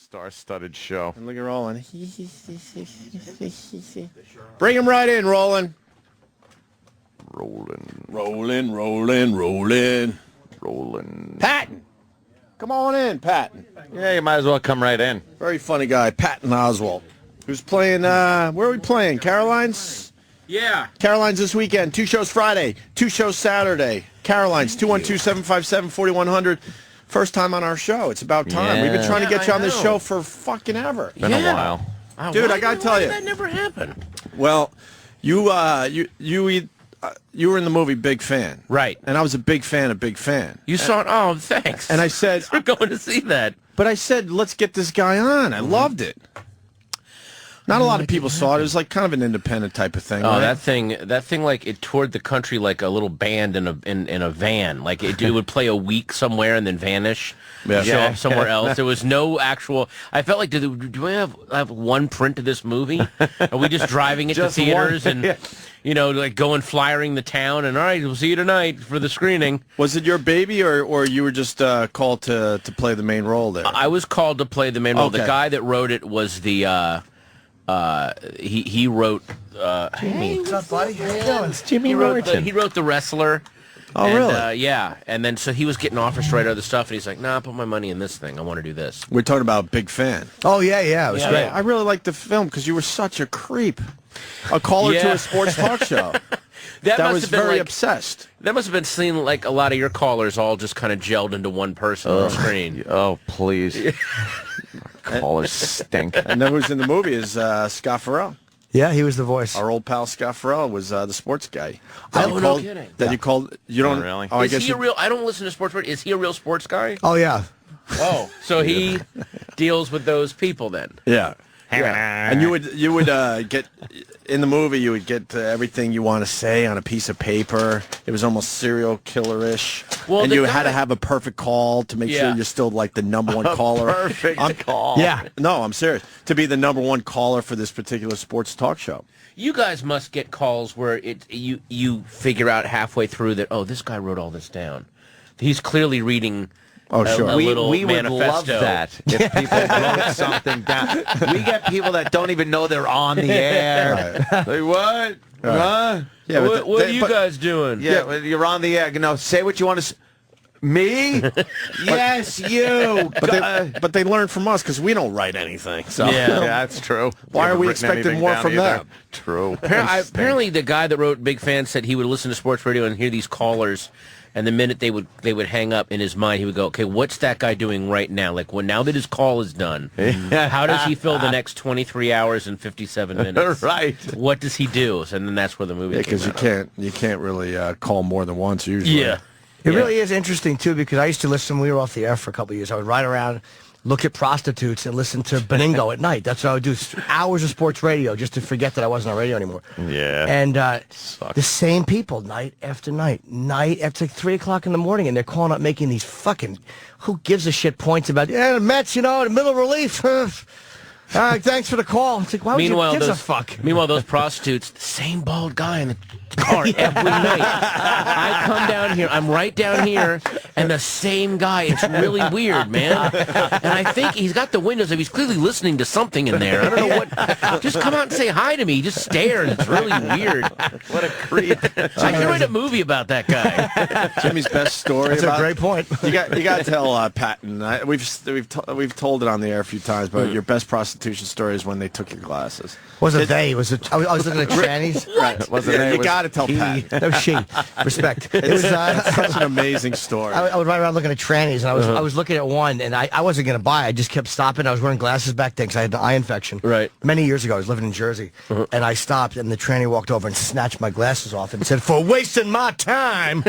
Star-studded show. And look at Roland. Bring him right in, Roland. Rolling. Patton. Come on in, Patton. Yeah, you might as well come right in. Very funny guy, Patton Oswalt. Who's playing, where are we playing? Caroline's? Yeah. Caroline's this weekend. 2 shows Friday, 2 shows Saturday. Caroline's, 212-757-4100. First time on our show. It's about time. Yeah. We've been trying to get you on this know. show for fucking ever. Been a while. Dude, I gotta tell you. That never happened. Well, you were in the movie Big Fan. Right. And I was a big fan of Big Fan. You saw it? Oh, thanks. And I said, We're going to see that. but I said, let's get this guy on. I loved it. Not a lot of people saw it. It was like kind of an independent type of thing. Oh, right? that thing, like it toured the country like a little band in a van. Like it would play a week somewhere and then vanish, show up somewhere else. There was no actual. I felt like, do we have one print of this movie? Are we just driving it to theaters and like going flyering the town and all right, we'll see you tonight for the screening? Was it your baby or you were just called to play the main role there? I was called to play the main role. Okay. The guy that wrote it was the. He wrote. Hey, what's up, buddy? How you doing? It's Jimmy He wrote Norton. The Wrestler. Oh, and, really? Yeah, and then so he was getting offers to write other stuff, and he's like, "Nah, put my money in this thing. I want to do this." We're talking about Big Fan. Oh, yeah, it was great. I really liked the film because you were such a creep. A caller to Yeah. a sports talk show. That must was have been very like, obsessed. That must have been seen like a lot of your callers all just kind of gelled into one person on the screen. Oh, please. Callers stink. And then who's in the movie is Scott Farrell. Yeah, he was the voice. Our old pal Scott Farrell was the sports guy. No kidding. That you called. You don't really? Oh, I Is guess he a real? I don't listen to sports. Is he a real sports guy? Oh, yeah. Oh, so he deals with those people then. Yeah. And you would get in the movie. You would get everything you want to say on a piece of paper. It was almost serial killer-ish. Well, and the you guy- had to have a perfect call to make sure Yeah. you're still like the number one caller. Perfect call. Yeah. No, I'm serious. To be the number one caller for this particular sports talk show. You guys must get calls where you figure out halfway through that, oh, this guy wrote all this down. He's clearly reading. Oh, sure. A little we would love manifesto. that if people wrote something down. We get people that don't even know they're on the air. Right. Like, what? Right. Huh? Yeah, but What are you guys doing? Yeah, well, you're on the air. No, say what you want to. Me? Yes, you. But they learn from us because we don't write anything. So Yeah. That's true. Why You are we haven't written expecting anything more down from either. them? True. Apparently, the guy that wrote Big Fan said he would listen to sports radio and hear these callers, and the minute they would hang up, in his mind he would go, "Okay, what's that guy doing right now? Like, now that his call is done, how does he fill the next 23 hours and 57 minutes? Right. What does he do?" And then that's where the movie. because came you out. can't really call more than once usually. Yeah. It really is interesting, too, because I used to listen, we were off the air for a couple of years. I would ride around, look at prostitutes, and listen to Beningo at night. That's what I would do, hours of sports radio, just to forget that I wasn't on radio anymore. Yeah. And the same people, night after night after like 3 o'clock in the morning, and they're calling up making these fucking, who gives a shit points about, the Mets, the middle relief. Thanks for the call. It's like, why would you give a fuck? Meanwhile, those prostitutes, the same bald guy in the car every night. I come down here, I'm right down here, and the same guy. It's really weird, man. And I think he's got the windows up. He's clearly listening to something in there. I don't know what. Just come out and say hi to me. He just stares. It's really weird. What a creep. I should write a movie about that guy. Jimmy's best story. That's a great point. You got to tell Patton. We've told it on the air a few times, but your best prostitution story is when they took your glasses. Was it they? Was it? I was looking at trannies. Right. You got to tell Patton. No, she. Respect. It was Such an amazing story. I would ride around looking at trannies, and I was looking at one, and I wasn't going to buy. I just kept stopping. I was wearing glasses back then because I had an eye infection. Right. Many years ago, I was living in Jersey, and I stopped, and the tranny walked over and snatched my glasses off and said, "For wasting my time,"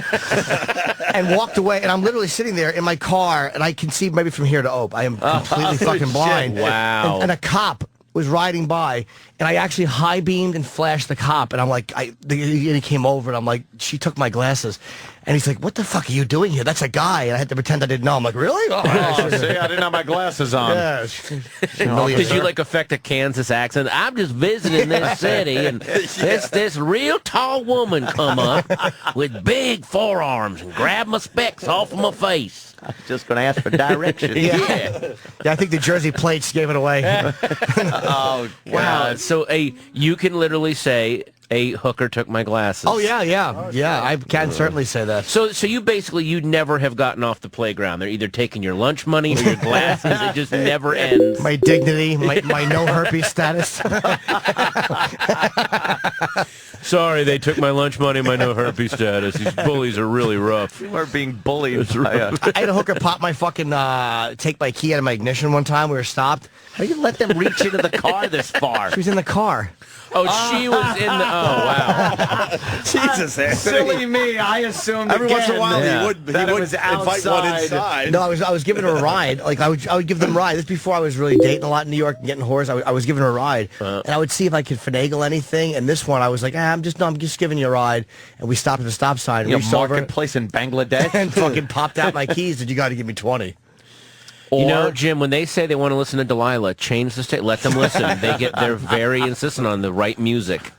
and walked away. And I'm literally sitting there in my car, and I can see maybe from here to Ope. I am completely fucking blind. Wow. And a cop was riding by, and I actually high beamed and flashed the cop, and I'm like, he came over, and I'm like, she took my glasses, And he's like, what the fuck are you doing here? That's a guy. And I had to pretend I didn't know. I'm like, really? Oh, See, I didn't have my glasses on. yeah. Did you like affect a Kansas accent? I'm just visiting this city, and this real tall woman come up with big forearms and grabbed my specs off of my face. I'm just going to ask for directions. Yeah, I think the Jersey plates gave it away. Oh, Wow. So you can literally say a hooker took my glasses. Oh, yeah. I can certainly say that. So you never have gotten off the playground. They're either taking your lunch money or your glasses. It just never ends. My dignity, my no herpes status. Sorry, they took my lunch money, my no herpes status. These bullies are really rough. We're being bullied. I had a hooker pop my fucking, take my key out of my ignition one time. We were stopped. How do you let them reach into the car this far? She was in the car. Oh, she was in the... Oh, wow. Jesus, Anthony. Silly me. I assumed Every once in a while Yeah. he would That it was invite one outside. inside. No, I was giving her a ride. Like I would give them a ride. This before I was really dating a lot in New York and getting whores. I was giving her a ride, and I would see if I could finagle anything. And this one, I was like, I'm just giving you a ride. And we stopped at the stop sign. And reached over marketplace in Bangladesh. and fucking popped out my keys. Said, you got to give me 20. You know, Jim, when they say they want to listen to Delilah, change the state. Let them listen. They're very insistent on the right music.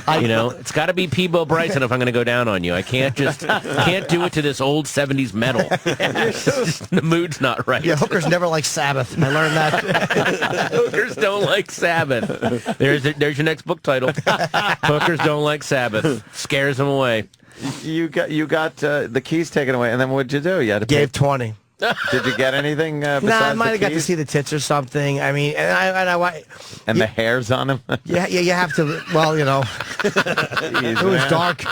You know, it's got to be Peebo Bryson if I'm going to go down on you. I can't do it to this old 70s metal. The mood's not right. Yeah, hookers never like Sabbath. I learned that. Hookers don't like Sabbath. There's your next book title. Hookers don't like Sabbath. Scares them away. You got the keys taken away, and then what'd you do? You had to Gave 20. Did you get anything besides I might have the got to keys? see the tits or something. I mean, And the hairs on him? yeah, you have to. Well, you know, it was dark.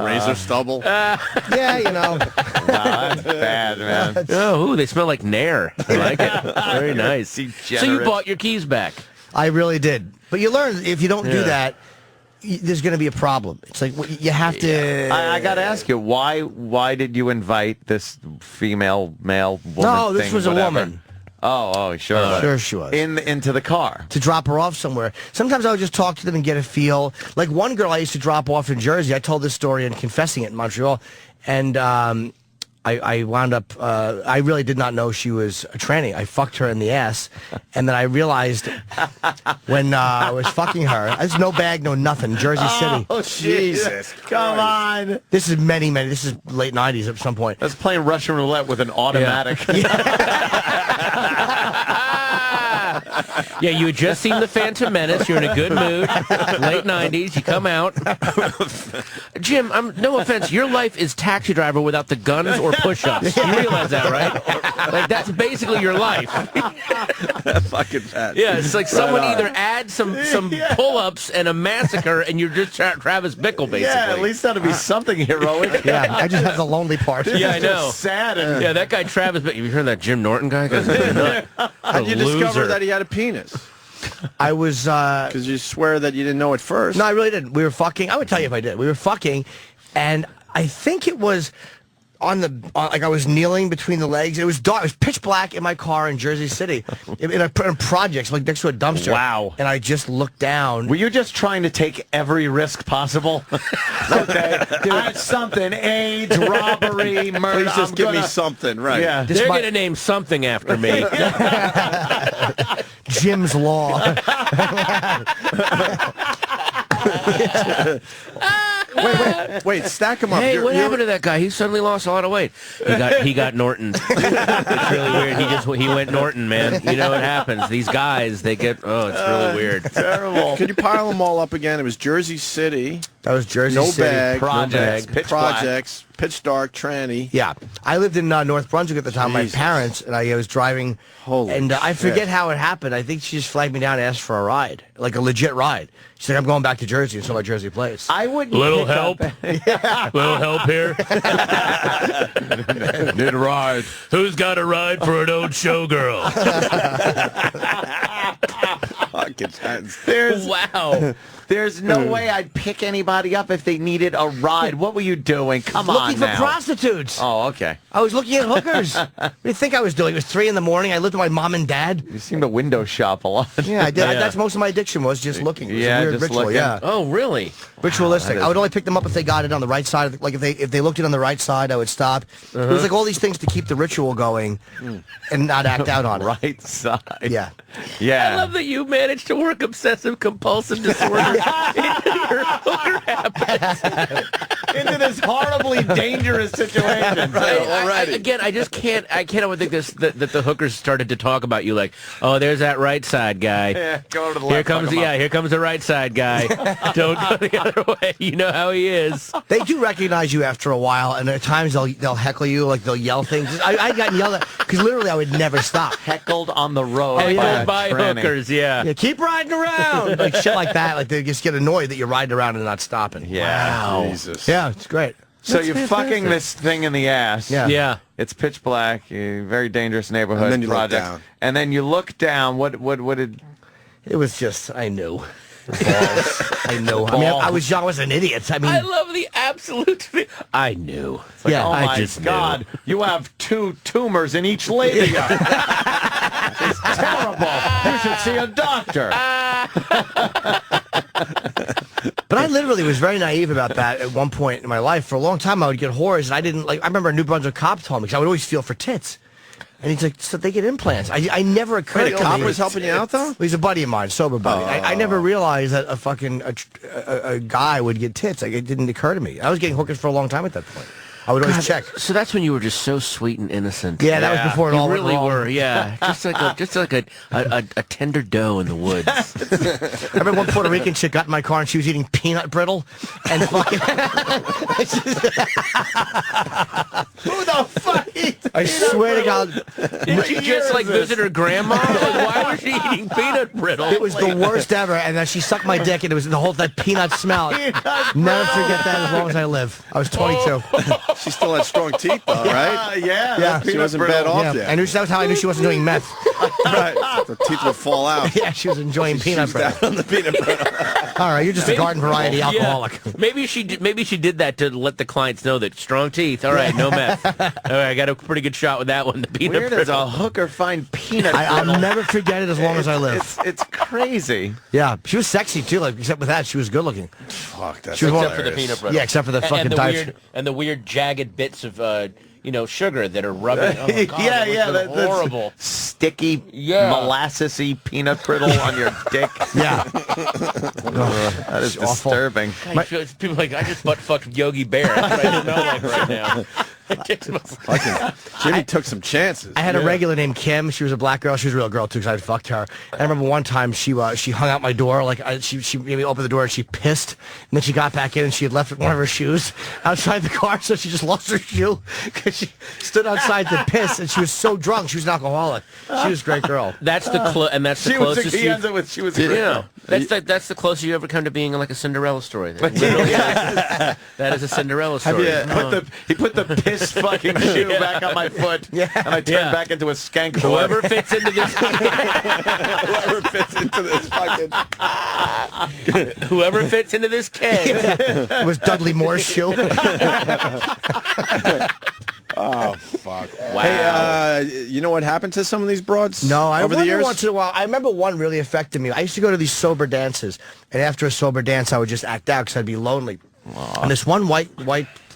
Razor stubble. Yeah, you know. That's bad, man. Oh, ooh, they smell like Nair. I like it. Very nice. So you Degenerate. bought your keys back. I really did. But you learn if you don't do that, there's going to be a problem. It's like you have to. I got to ask you, why did you invite this female, male, woman? No, this thing, was whatever? a woman. Oh, sure. Sure she was. Into the car. To drop her off somewhere. Sometimes I would just talk to them and get a feel. Like one girl I used to drop off in Jersey. I told this story and confessing it in Montreal. And I wound up, I really did not know she was a tranny. I fucked her in the ass. And then I realized when I was fucking her, there's no bag, no nothing, Jersey City. Oh, Jesus. Come on. This is this is late 90s at some point. That's playing Russian roulette with an automatic. Yeah, you had just seen The Phantom Menace. You're in a good mood. Late 90s. You come out. Jim, no offense. Your life is Taxi Driver without the guns or push-ups. You realize that, right? Like, that's basically your life. Fucking fat. Yeah, it's like someone either adds some pull-ups and a massacre, and you're just Travis Bickle, basically. Yeah, at least that'll be something heroic. Yeah, I just have the lonely part. Yeah, I know. Sad. Yeah, that guy Travis Bickle. You heard that Jim Norton guy? How'd you discover that he had a penis? I was... Because you swear that you didn't know at first. No, I really didn't. We were fucking. I would tell you if I did. We were fucking, and I think it was like I was kneeling between the legs. It was dark. It was pitch black in my car in Jersey City, in a project, like next to a dumpster. Wow. And I just looked down. Were you just trying to take every risk possible? Okay. Something, AIDS, robbery, murder. Please just give me something, right? Yeah. They're going to name something after me. Jim's Law. Wait, stack them up. Hey, what happened to that guy? He suddenly lost a lot of weight. He got Norton. It's really weird. He went Norton, man. You know what happens? These guys, they get. Oh, it's really weird. Terrible. Could you pile them all up again? It was Jersey City. That was Jersey No City. bag. Projects, No bag. pitch black. Projects. Pitch dark. Tranny. Yeah, I lived in North Brunswick at the time. Jesus. My parents and I was driving, Holy and I forget shit. how it happened. I think she just flagged me down and asked for a ride, like a legit ride. She's like, "I'm going back to Jersey," and so my Jersey place. I would Little help. Little help here. Need a ride. Who's got a ride for an old showgirl? Fucking hands. There's Wow. There's no way I'd pick anybody up if they needed a ride. What were you doing? Come on Looking for now. prostitutes. Oh, okay. I was looking at hookers. What do you think I was doing? It was 3 in the morning. I lived with my mom and dad. You seem to window shop a lot. Yeah, I did. That's most of my addiction was just looking. It was a weird just ritual. looking. Yeah. Oh, really? Ritualistic. I would only pick them up if they got it on the right side. Like if they looked it on the right side, I would stop. It was like all these things to keep the ritual going and not act out on it. Right side. Yeah. Yeah. I love that you managed to work obsessive compulsive disorder into your hooker habits. Into this horribly dangerous situation. Again, I just can't. I can't even think that the hookers started to talk about you like, oh, there's that right side guy. Yeah, go to the Here left. comes here comes the right side guy. Don't go the other way. You know how he is. They do recognize you after a while, and at times they'll heckle you, like they'll yell things. I got yelled at because literally I would never stop. Heckled on the road. By hookers, yeah. Yeah, keep riding around, like shit like that. Like they just get annoyed that you're riding around and not stopping. Yeah. Wow. Jesus. Yeah, it's great. So you're fucking this thing in the ass. Yeah. Yeah. It's pitch black. Very dangerous neighborhood. And then you look project. down. And then you look down. What did? It was just I knew. I know. I mean, I was young. I was an idiot. I mean, I love the absolute. I knew. Like, Yeah, oh I my just God! You have 2 tumors in each labia. It's terrible. You should see a doctor. but I literally was very naive about that at one point in my life. For a long time, I would get whores, and I didn't like. I remember a New Brunswick cop told me because I would always feel for tits. And he's like, so they get implants. I never occurred Wait, to a cop me. was helping you out, though? Well, he's a buddy of mine, sober buddy. I never realized that a fucking a guy would get tits. Like, it didn't occur to me. I was getting hookers for a long time at that point. I would always check. So that's when you were just so sweet and innocent. Yeah, that was before it all You went really wrong. were. Yeah, just like a tender doe in the woods. I remember one Puerto Rican chick got in my car and she was eating peanut brittle and fucking. Who the fuck eats? I swear to God, Did she just like visit her grandma? Like, why was she eating peanut brittle? it was the worst ever. And then she sucked my dick and it was the whole that peanut smell. Never forget that as long as I live. I was 22. She still had strong teeth, though, right? Yeah. Yeah. She wasn't bad off Yeah, yet. I knew that was how I knew she wasn't doing meth. Right. The teeth would fall out. Yeah, she was enjoying peanut She's down brittle. on the peanut brittle. All right, you're just a garden variety Yeah. alcoholic. Maybe she did that to let the clients know that strong teeth. All right, no meth. All right, I got a pretty good shot with that one. The peanut Weird as brittle. a hooker find peanut I'll brittle. never forget it as long as I live. It's crazy. Yeah, she was sexy too. Like except with that, she was good looking. Fuck, that's She was Except for the peanut brittle. Yeah, except for the fucking dive. and the weird jagged bits of sugar that are rubbing. Oh my God, Yeah, it yeah, was horrible. Sticky, Yeah. molassesy peanut brittle on your dick. Yeah, That is awful. disturbing. People are like, I just butt fucked Yogi Bear. That's what I smell like right now. Jimmy took some chances. I had a regular named Kim. She was a black girl. She was a real girl too, because I fucked her. And I remember one time she hung out my door. Like she made me open the door and she pissed. And then she got back in and she had left one of her shoes outside the car, so she just lost her shoe because she stood outside to piss and she was so drunk. She was an alcoholic. She was a great girl. That's the closest. He ends up with she was a Yeah, that's the closest you ever come to being like a Cinderella story. That is a Cinderella story. He put the piss fucking shoe back on my foot, and I turned back into a skank boy. Whoever fits into this, Whoever fits into this fucking... whoever fits into this keg. It was Dudley Moore's shoe. Oh, fuck. Wow. Hey, you know what happened to some of these broads No, I over the wonder years? once in a while. I remember one really affected me. I used to go to these sober dances, and after a sober dance, I would just act out because I'd be lonely. And this one white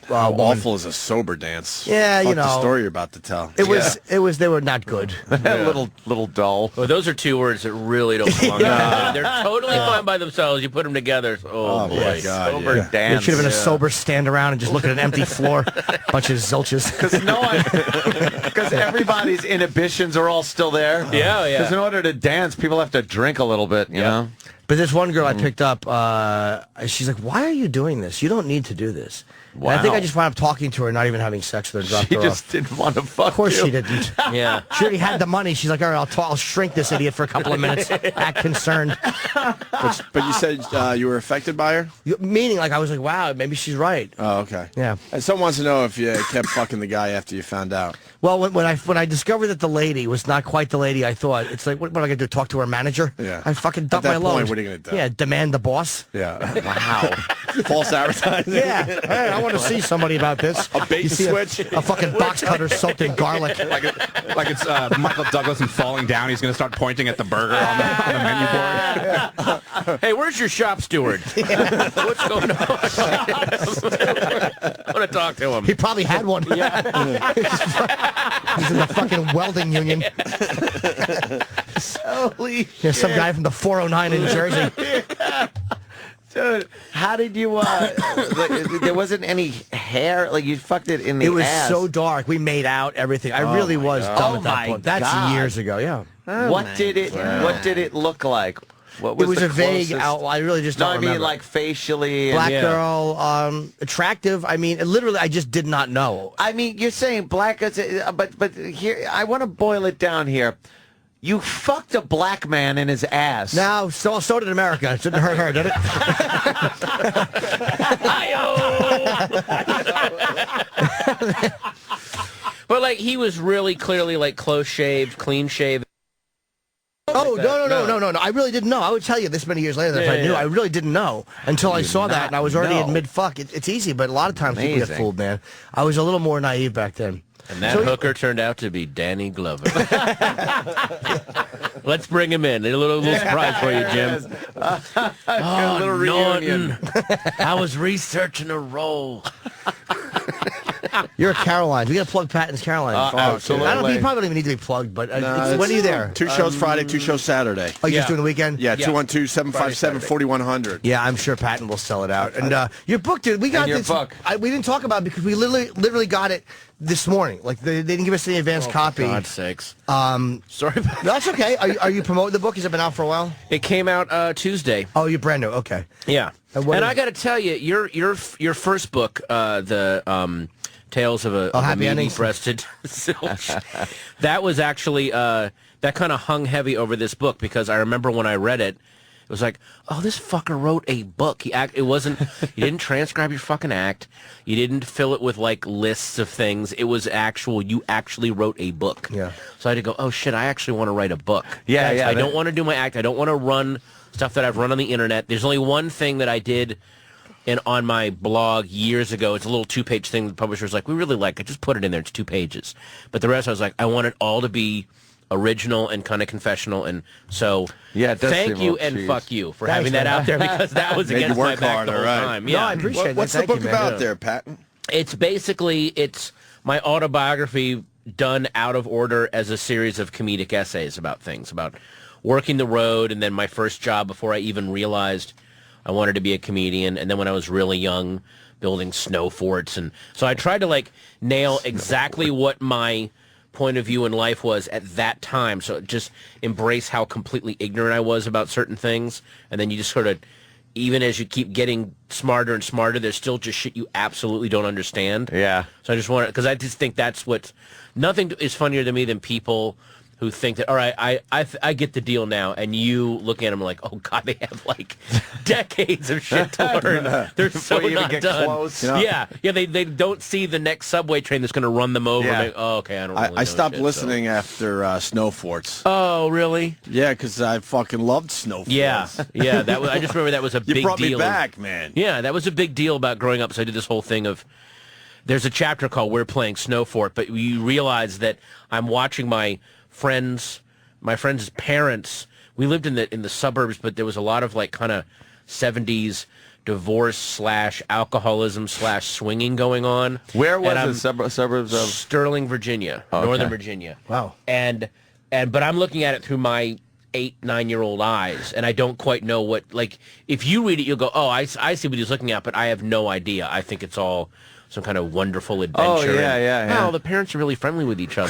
How woman, awful is a sober dance? Yeah, Fuck you know. the story you're about to tell. it was they were not good. little dull. Well, those are two words that really don't belong together. They're totally fine by themselves. You put them together. Oh, boy. my God. Sober yeah. dance. It should have been a sober stand around and just look at an empty floor, bunch of zilches. Because everybody's inhibitions are all still there. Yeah, yeah. Because in order to dance, people have to drink a little bit, you know? But this one girl I picked up, she's like, "Why are you doing this? You don't need to do this." Wow. I think I just wound up talking to her, not even having sex with her. Dropped She her just off. didn't want to fuck. Of course you. she didn't. Yeah. She already had the money. She's like, all right, I'll shrink this idiot for a couple of minutes. Act concerned. But you said you were affected by her? Meaning, like, I was like, wow, maybe she's right. Oh, okay. Yeah. And someone wants to know if you kept fucking the guy after you found out. Well, when I discovered that the lady was not quite the lady I thought, it's like, what am I going to do, talk to her manager? Yeah. I fucking dump my At that load. point, what are you going to do? Yeah, demand the boss. Yeah. Wow. False advertising. Yeah. Hey, I want to see somebody about this. A bait and switch. A fucking box cutter soaked in garlic. Like it's Michael Douglas and falling down. He's going to start pointing at the burger on the menu board. Hey, where's your shop steward? What's going on? I want to talk to him. He probably had one. Yeah. He's in the fucking welding union. Holy Yeah, some guy from the 409 in Jersey. Dude, how did you, like, there wasn't any hair, like you fucked it in the It was ass. so dark. We made out everything. I really was dumb at that point. That's years ago, yeah. What did it look like? What was It was the a vague closest- outline. I really just No, don't I mean remember. like facially. Black and, girl, attractive. I mean, literally, I just did not know. I mean, you're saying black, but here I want to boil it down here. You fucked a black man in his ass. Now, so did America. It didn't hurt her, did it? But like he was really clearly like close shaved, clean shaved. Oh, no. I really didn't know. I would tell you this many years later that if I knew. I really didn't know until I saw that, and I was already in mid-fuck. It's easy, but a lot of times people get fooled, man. I was a little more naive back then. And that hooker turned out to be Danny Glover. Let's bring him in. A little surprise for you, Jim. A little reunion. I was researching a role. You're a Caroline. We got to plug Patton's Caroline. Absolutely. I don't. He probably don't even need to be plugged. But when are you there? 2 shows Friday, 2 shows Saturday. Oh, you just doing the weekend? Yeah, 212-757-4100. Yeah, I'm sure Patton will sell it out. And your book, dude, we got your this. book. We didn't talk about it because we literally got it this morning. Like they didn't give us any advance copy. For God's sakes. Sorry about that. That's okay. Are you promoting the book? Has it been out for a while? It came out Tuesday. Oh, you're brand new. Okay. Yeah. And And I got to tell you, your first book, the Tales of a Happy Endings? Meaty-Breasted Zilch, that was actually, that kind of hung heavy over this book because I remember when I read it, it was like, oh, this fucker wrote a book. It wasn't, you didn't transcribe your fucking act. You didn't fill it with like lists of things. It was you actually wrote a book. Yeah. So I had to go, oh shit, I actually want to write a book. Yeah, yeah. I don't want to do my act. I don't want to run stuff that I've run on the internet. There's only one thing that I did on my blog years ago. It's a little 2-page thing. The publisher's like, we really like it. Just put it in there. It's 2 pages. But the rest, I was like, I want it all to be original and kind of confessional. And so, Yeah, it does thank seem a you little and cheese. fuck you for Thanks, having that man. out there because that was Made you against my work back harder, the whole right? time. No, Yeah. I appreciate it. What's the Thank you, book man. about there, Patton? It's basically, it's my autobiography done out of order as a series of comedic essays about things, about working the road, and then my first job before I even realized I wanted to be a comedian, and then when I was really young, building snow forts. And so I tried to like nail exactly what my point of view in life was at that time. So just embrace how completely ignorant I was about certain things, and then you just sort of, even as you keep getting smarter and smarter, there's still just shit you absolutely don't understand. Yeah. So I just want to, because I just think that's what, nothing is funnier to me than people who think that, all right, I get the deal now, and you look at them like, oh God, they have like decades of shit to learn. They're so Before you even not get done. close. Yeah, they don't see the next subway train that's going to run them over. Yeah. And they, oh, okay, I don't. Really I know stopped shit, listening after Snow Forts. Oh, really? Yeah, because I fucking loved Snow Forts. Yeah. That was. I just remember that was a You big brought deal. me back, man. Yeah, that was a big deal about growing up. So I did this whole thing of, there's a chapter called We're Playing Snow Fort, but you realize that I'm watching my friends' parents. We lived in the suburbs, but there was a lot of like kind of 70s divorce / alcoholism / swinging going on. Where was And the suburbs of? Sterling, Virginia, Okay. Northern Virginia. Wow. But I'm looking at it through my 8-9-year-old eyes, and I don't quite know what, like, if you read it, you'll go, oh, I see what he's looking at, but I have no idea. I think it's all some kind of wonderful adventure. Oh, yeah, and, yeah. wow, the parents are really friendly with each other.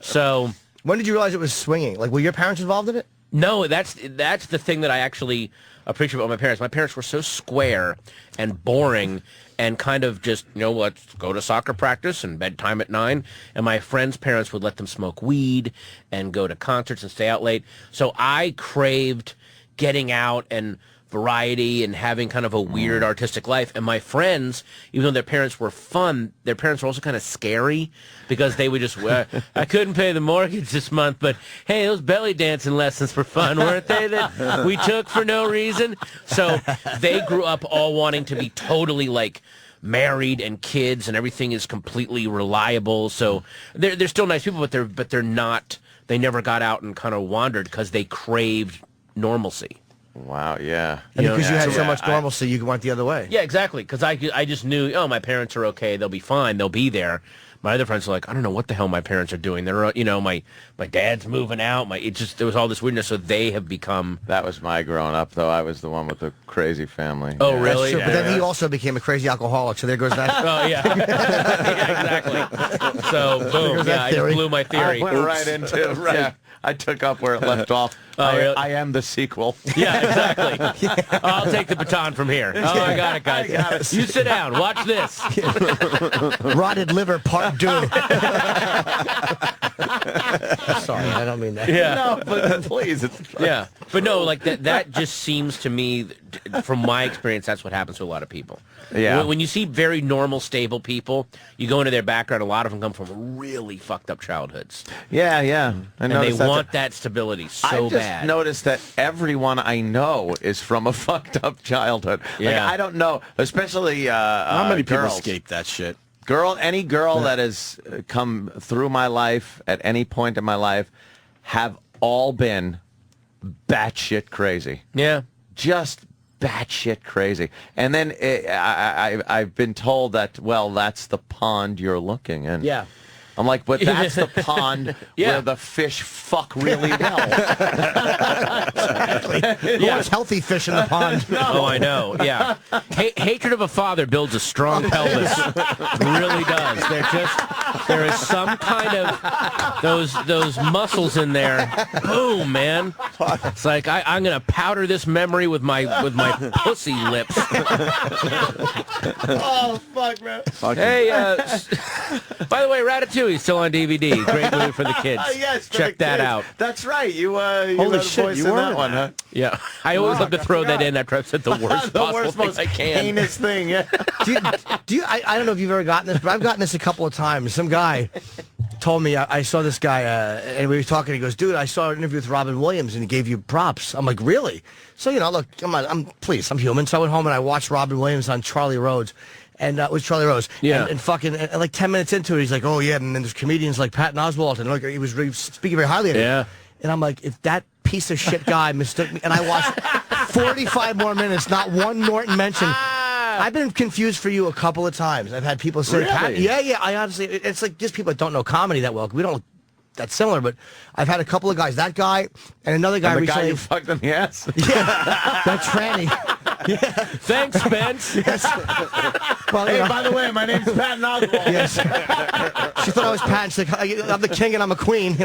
So, When did you realize it was swinging? Like, were your parents involved in it? No, that's the thing that I actually appreciate about my parents. My parents were so square and boring and kind of just, let's go to soccer practice and bedtime at 9. And my friends' parents would let them smoke weed and go to concerts and stay out late. So I craved getting out and variety and having kind of a weird artistic life. And my friends, even though their parents were fun, their parents were also kind of scary because they would just, I couldn't pay the mortgage this month, but hey, those belly dancing lessons were fun, weren't they, that we took for no reason? So they grew up all wanting to be totally like married and kids and everything is completely reliable. So they're still nice people, but they're not, they never got out and kind of wandered because they craved normalcy. Wow, yeah. And because you had so much normalcy, you went the other way. Yeah, exactly. Because I just knew, my parents are okay. They'll be fine. They'll be there. My other friends are like, I don't know what the hell my parents are doing. They're, my dad's moving out. There was all this weirdness. So they have become. That was my growing up, though. I was the one with the crazy family. Oh, really? That's true. But then he also became a crazy alcoholic. So there goes that. Oh, yeah. Yeah, exactly. So, boom. I just blew my theory. I went right into it. Right. Yeah. I took up where it left off. Really? I am the sequel. Yeah, exactly. I'll take the baton from here. Oh, I got it, guys. You sit down. Watch this. Rotted liver part 2. Sorry, I don't mean that. Yeah. No, but please. Yeah. But no, like that just seems to me, from my experience, that's what happens to a lot of people. Yeah. When you see very normal, stable people, you go into their background, a lot of them come from really fucked up childhoods. Yeah, yeah. And they want that stability so bad. I just noticed that everyone I know is from a fucked up childhood. Yeah. Like, I don't know, especially How many people girls. escape that shit? Any girl that has come through my life at any point in my life have all been batshit crazy. Yeah. Just batshit crazy. And then I've been told that, well, that's the pond you're looking in. Yeah. I'm like, but that's the pond where the fish fuck really well. Who wants healthy fish in the pond? No. Oh, I know. Yeah. Hatred of a father builds a strong pelvis. Really does. There is some kind of those muscles in there. Boom, man. It's like I'm gonna powder this memory with my pussy lips. Oh fuck, man. Hey, by the way, Ratatouille is still on DVD. Great movie for the kids. Yes, check that out. That's right. You Holy had a shit, voice you in were that in one, huh? Yeah, I always love to throw that in after I've said the worst The possible worst, things most I can. heinous thing. Yeah. I don't know if you've ever gotten this, but I've gotten this a couple of times. Some guy told me, I saw this guy, and we were talking, he goes, dude, I saw an interview with Robin Williams, and he gave you props. I'm like, really? So, look, I'm human. So I went home and I watched Robin Williams on Charlie Rose. And with Charlie Rose. Yeah. And like 10 minutes into it, he's like, oh, yeah, and then there's comedians like Patton Oswalt, and he was really speaking very highly of it. Yeah. And I'm like, if that piece of shit guy mistook me, and I watched 45 more minutes, not one Norton mention. I've been confused for you a couple of times. I've had people say, Really? Patton, yeah, I honestly, it's like just people that don't know comedy that well. We don't look that similar, but I've had a couple of guys, that guy and another guy And the recently. guy you fucked in the ass. Yeah, that tranny. Yeah. Thanks, Spence. Yes. Well, Hey, by the way, my name's Patton Oswalt. yes. She thought I was Patton. She's like, I'm the king and I'm a queen.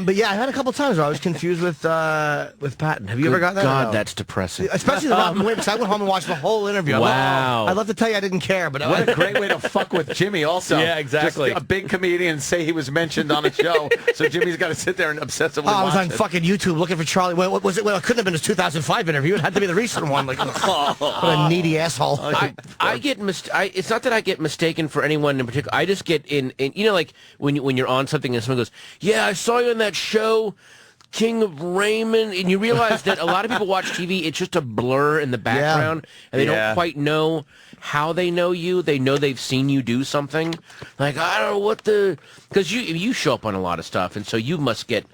But yeah, I had a couple times where I was confused with Patton. Have you ever got that? God, No. that's depressing. Especially the Robin Williams. I went home and watched the whole interview. Wow. I'd love to tell you I didn't care, but What a great way to fuck with Jimmy also. Yeah, exactly. Just a big comedian say he was mentioned on a show, so Jimmy's got to sit there and obsessively I was watch on it. fucking YouTube looking for Charlie. What was it? Well, it couldn't have been his 2005 interview. It had to be the recent one. Like, what a needy asshole. I get it's not that I get mistaken for anyone in particular. I just get in like when you're on something and someone goes, yeah, I saw you on that show, King of Raymond, and you realize that a lot of people watch TV, it's just a blur in the background, and they don't quite know how they know you. They know they've seen you do something. Like, I don't know because you show up on a lot of stuff, and so you must get,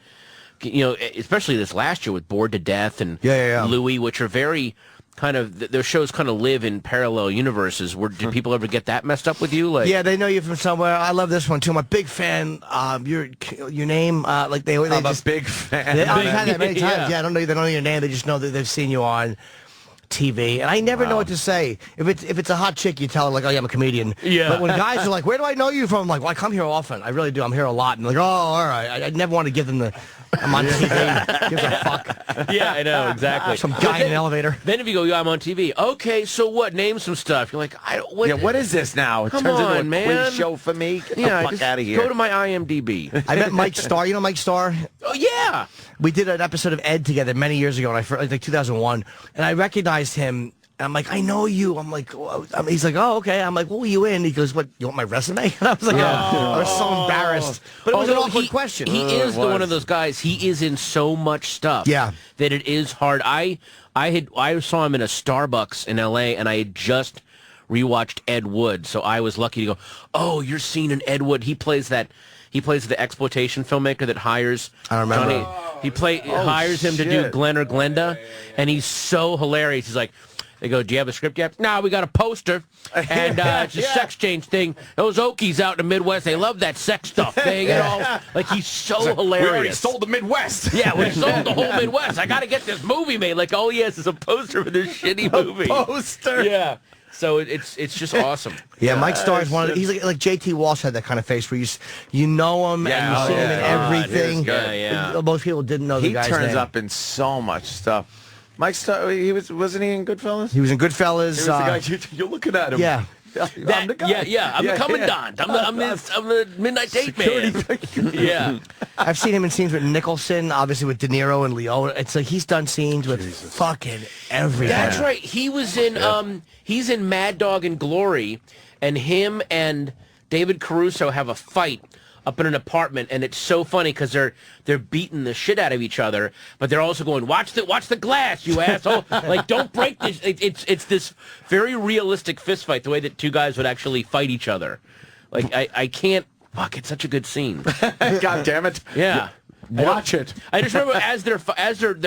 especially this last year with Bored to Death and Louis, which are very kind of, their shows kind of live in parallel universes. Did people ever get that messed up with you? Like, yeah, they know you from somewhere. I love this one too. I'm a big fan. Your name, like they I'm just a big fan. I've had that many times. Yeah. Yeah, they don't know your name. They just know that they've seen you on TV, and I never know what to say. If it's a hot chick, you tell her like, "Oh, yeah, I'm a comedian." Yeah. But when guys are like, "Where do I know you from?" I'm like, "Well, I come here often. I really do. I'm here a lot." And like, "Oh, all right." I never want to give them the. I'm on TV. Gives a fuck. Yeah, I know, exactly. Some guy in an elevator. Then if you go, yeah, I'm on TV. Okay, so what? Name some stuff. You're like, I don't. What, Yeah, what is this now? It Come turns into on, a man. quiz show for me. Get the fuck just out of here. Go to my IMDb. I met Mike Starr. You know Mike Starr? Oh yeah. We did an episode of Ed together many years ago, and like 2001, and I recognized him. And I'm like, I know you. I'm like, he's like, oh, okay. I'm like, what were you in? He goes, what, you want my resume? And I was like, I was so embarrassed. But it was an awkward question. He is one of those guys. He is in so much stuff. Yeah. That it is hard. I saw him in a Starbucks in L.A. and I had just rewatched Ed Wood, so I was lucky to go, oh, you're seeing an Ed Wood. He plays the exploitation filmmaker that hires I remember. Johnny. Hires him to do Glenn or Glenda, and he's so hilarious. He's like, they go, do you have a script yet? No, we got a poster, and it's a sex change thing. Those Okies out in the Midwest, they love that sex stuff. They get all, like, he's so hilarious. We already sold the Midwest. Yeah, we sold the whole Midwest. I got to get this movie made. Like, all he has is a poster for this shitty movie. Poster. Yeah. So it's just awesome. Yeah, Mike Starr is one of the, he's like J.T. Walsh had that kind of face where you know him and you see him in everything. Yeah. Most people didn't know the guy's name. He turns up in so much stuff. Mike Starr, wasn't he in Goodfellas? He was in Goodfellas. He was the guy, you're looking at him. Yeah. I'm the guy. I'm the commandant. I'm the midnight date man. Yeah. I've seen him in scenes with Nicholson, obviously with De Niro and Leo. It's like he's done scenes with fucking everything. That's right. He was in he's in Mad Dog and Glory, and him and David Caruso have a fight up in an apartment, and it's so funny because they're beating the shit out of each other, but they're also going, watch the glass, you asshole! Like, don't break this. It's this very realistic fist fight, the way that two guys would actually fight each other. Like, I can't. Fuck, it's such a good scene. God damn it! Yeah. Watch it. I just remember as they're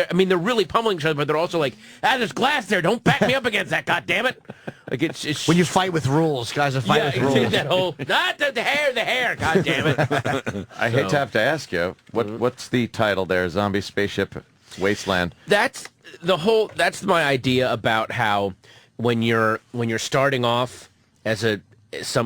I mean, they're really pummeling each other, but they're also like, there's glass there. Don't back me up against that. God damn it! Like it's when you fight with rules, guys are fighting with rules. That whole not the hair. God damn it! I hate to have to ask you, what's the title there? Zombie Spaceship Wasteland. That's my idea about how when you're starting off as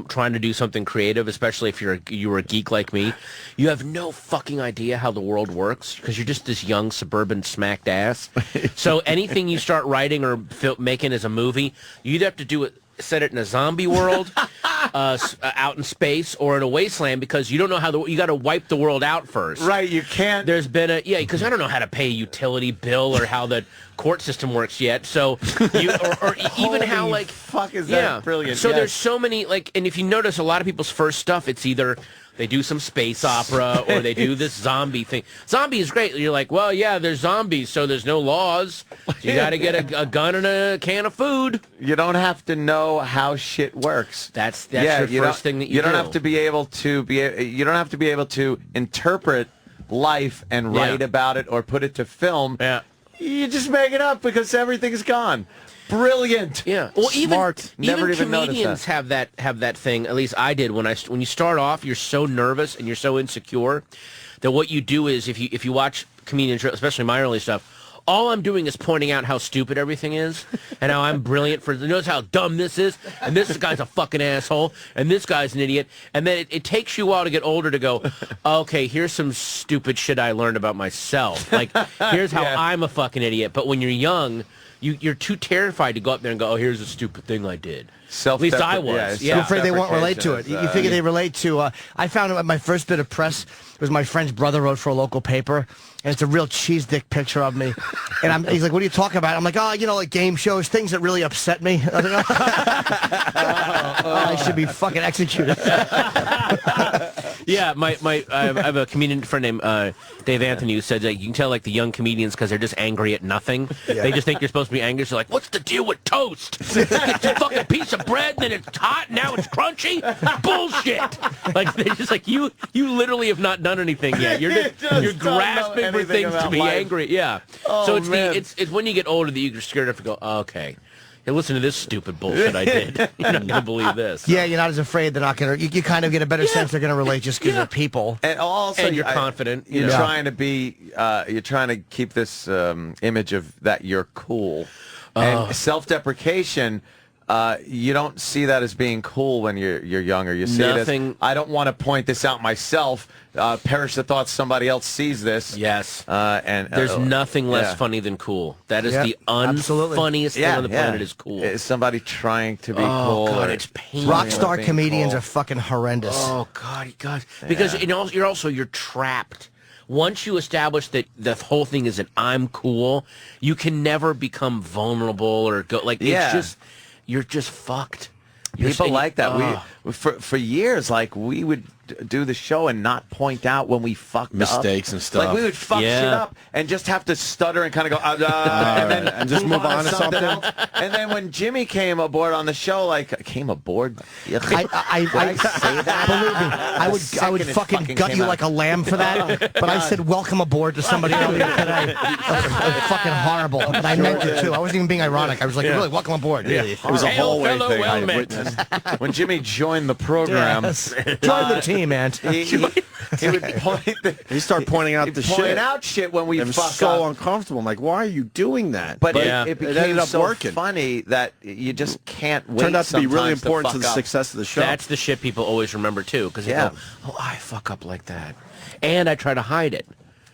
trying to do something creative, especially if you were a geek like me, you have no fucking idea how the world works because you're just this young suburban smacked ass. So anything you start writing or making as a movie, you either have to do it, set it in a zombie world, out in space, or in a wasteland because you don't know how you got to wipe the world out first. Right, you can't. There's been because I don't know how to pay a utility bill or how the court system works yet. So or even how like fuck is that brilliant? So there's so many and if you notice a lot of people's first stuff, it's either they do some space opera or they do this zombie thing. Zombie is great. You're like, well, yeah, there's zombies, so there's no laws. You got to get a gun and a can of food. You don't have to know how shit works. That's your first thing that you do. You don't have to be able to you don't have to be able to interpret life and write about it or put it to film. Yeah. You just make it up because everything's gone. Brilliant. Yeah. Well, smart. Even even comedians have that thing. At least I did when you start off, you're so nervous and you're so insecure that what you do is if you watch comedians, especially my early stuff, all I'm doing is pointing out how stupid everything is and how I'm brilliant notice how dumb this is, and this guy's a fucking asshole, and this guy's an idiot. And then it takes you a while to get older to go, okay, here's some stupid shit I learned about myself. Like, here's how I'm a fucking idiot. But when you're young, you're too terrified to go up there and go, oh, here's a stupid thing I did. At least I was. You're afraid they won't relate to it. You figure they relate to... I found my first bit of press was my friend's brother wrote for a local paper, and it's a real cheese dick picture of me. And he's like, what are you talking about? I'm like, like game shows, things that really upset me. I was like, I should be fucking executed. Yeah, I have a comedian friend named Dave Anthony who said that you can tell like the young comedians because they're just angry at nothing. Yeah. They just think you're supposed to be angry. So like, what's the deal with toast? It's a fucking piece of bread, and then it's hot, and now it's crunchy. Bullshit. Like they're just like you literally have not done anything yet. You're grasping for things to be life. Angry. Yeah. Oh, so it's when you get older that you're scared enough to go, okay. Hey, listen to this stupid bullshit I did. You're not going to believe this. Yeah, you're not as afraid they're not going to. You kind of get a better sense they're going to relate just because they're people. And also, And you're confident. You're trying to be. You're trying to keep this image of that you're cool, and self-deprecation. You don't see that as being cool when you're younger. You see it as, I don't want to point this out myself. Perish the thought somebody else sees this. Yes. And there's nothing less funny than cool. That is the unfunniest thing on the planet is cool. Is somebody trying to be cool? Oh, God, it's painful. Rock star comedians are fucking horrendous. Oh, God. Because you're trapped. Once you establish that the whole thing is that I'm cool, you can never become vulnerable or go it's just. You're just fucked. People like that. We for years, like we would do the show and not point out when we fucked mistakes up. and stuff. Like we would fuck shit up and just have to stutter and kind of go and just move on to something else. And then when Jimmy came aboard on the show, came aboard. I say that. Believe me, I would fucking gut you like a lamb for that. But I said welcome aboard to somebody earlier today. Fucking horrible. But I meant it too. I wasn't even being ironic. I was like, really, welcome aboard. Yeah. It was a hallway thing. Well I witnessed. When Jimmy joined the program, join the team, man. He would point. He started pointing out the shit. Point out shit when we it was fuck so up. uncomfortable. I'm like, why are you doing that? But it became ended up so working. funny that you just can't wait. Turned out to be really sometimes important to the fuck up. success of the show. That's the shit people always remember, too. Because they go, I fuck up like that. And I try to hide it.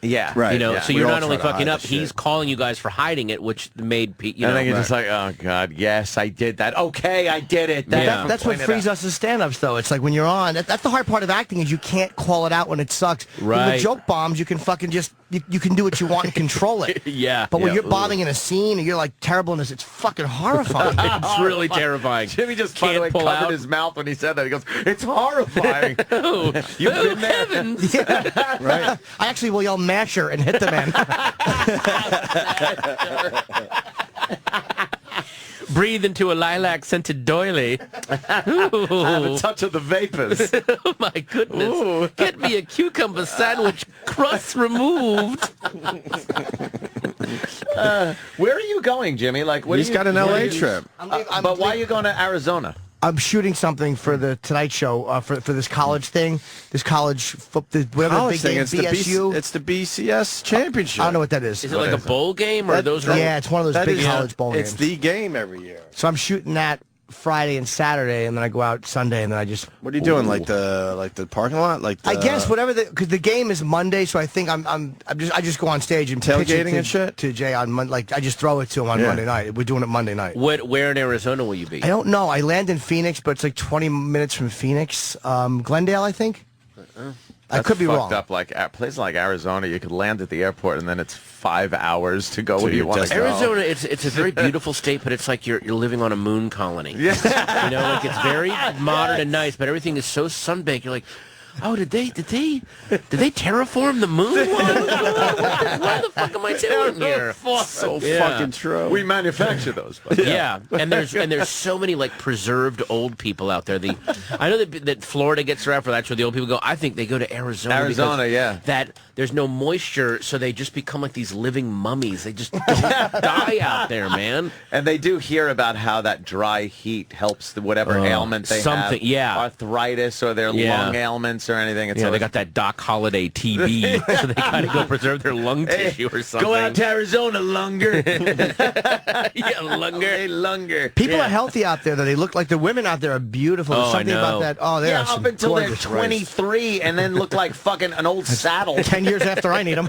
Yeah. Right. So We you're all not only try to fucking hide up, the he's shit. calling you guys for hiding it, which made And then you're just like, oh, God, yes, I did that. Okay, I did it. That's what frees us as stand-ups, though. It's like when you're on, that's the hard part of acting is you can't call it out when it sucks. Right. With joke bombs, you can fucking just, you can do what you want and control it. Yeah. But when you're bombing in a scene and you're like terrible in this, it's fucking horrifying. It's really terrifying. Jimmy just, Can't by the way, pull covered out. his mouth when he said that. He goes, it's horrifying. You've been there. Heavens. Right. I actually will yell masher and hit the man. Breathe into a lilac-scented doily. Ooh. Have a touch of the vapors. Oh, my goodness. Ooh. Get me a cucumber sandwich, crust removed. Where are you going, Jimmy? He's got an LA trip. But why are you going to Arizona? I'm shooting something for the Tonight Show for this college thing, this college whatever College the big thing. game, BSU. It's the BCS championship. I don't know what that is. Is it like a bowl game, or those? Yeah, it's one of those big college bowl games. It's the game every year. So I'm shooting that Friday and Saturday, and then I go out Sunday, and then I just. What are you doing? Like the parking lot? I guess whatever because the game is Monday, so I think I just go on stage and pitch it tailgating and shit to Jay on Monday. Like I just throw it to him on Monday night. We're doing it Monday night. Where in Arizona will you be? I don't know. I land in Phoenix, but it's like 20 minutes from Phoenix, Glendale, I think. I could be wrong. Up like a place like Arizona, you could land at the airport and then it's 5 hours to go where you want to go. Arizona, it's a very beautiful state, but it's like you're living on a moon colony. Yeah. It's very modern and nice, but everything is so sunbaked. You're like, oh, did they terraform the moon? What the fuck am I doing here? So fucking true. We manufacture those. Yeah, and there's so many like preserved old people out there. I know that Florida gets around for that, so the old people go. I think they go to Arizona. Yeah. That there's no moisture, so they just become like these living mummies. They just don't die out there, man. And they do hear about how that dry heat helps whatever ailment they have. Yeah, arthritis or their lung ailments or anything. It's they got that Doc Holliday TB, so they gotta go preserve their lung tissue or something. Go out to Arizona, Lunger. Yeah, Lunger. Hey, Lunger. People are healthy out there, though. They look like the women out there are beautiful. There's something about that. Oh, they are up until they're gorgeous 23 and then look like fucking an old saddle. 10 years after I need them.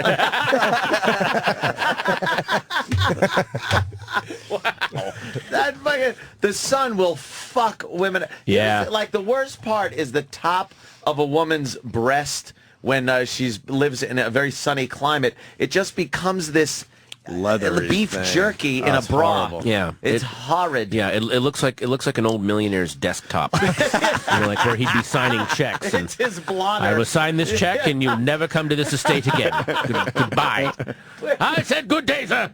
Wow. That fucking, the sun will fuck women. Yeah. Like the worst part is the top of a woman's breast when she lives in a very sunny climate. It just becomes this leathery beef thing. jerky in a bra. Horrible. Yeah, it's horrid. Yeah, it looks like an old millionaire's desktop, like where he'd be signing checks. And it's his blotter. I will sign this check, and you'll never come to this estate again. Goodbye. I said good day, sir.